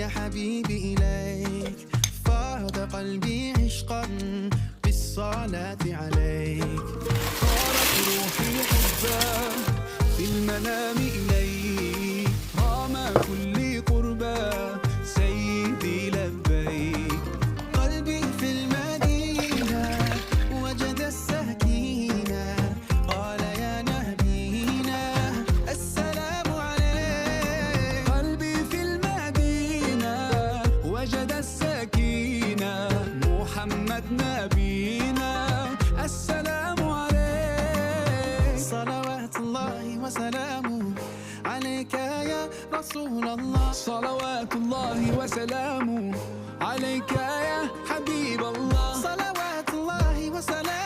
يا حبيبي إليك، فاض قلبي عشقا بالصلاة عليك. صارت روحي حبا في المنام إليك، رام كل قربا سيدي لبيك. قلبي في المدينة وجد السكينة، قال يا نبينا السلام عليك. قلبي في المدينة وجد السكينة، محمد نبينا السلام عليك. صلوات الله وسلامه عليك يا رسول الله، صلوات الله وسلامه عليك يا حبيب الله. صلوات الله وسلامه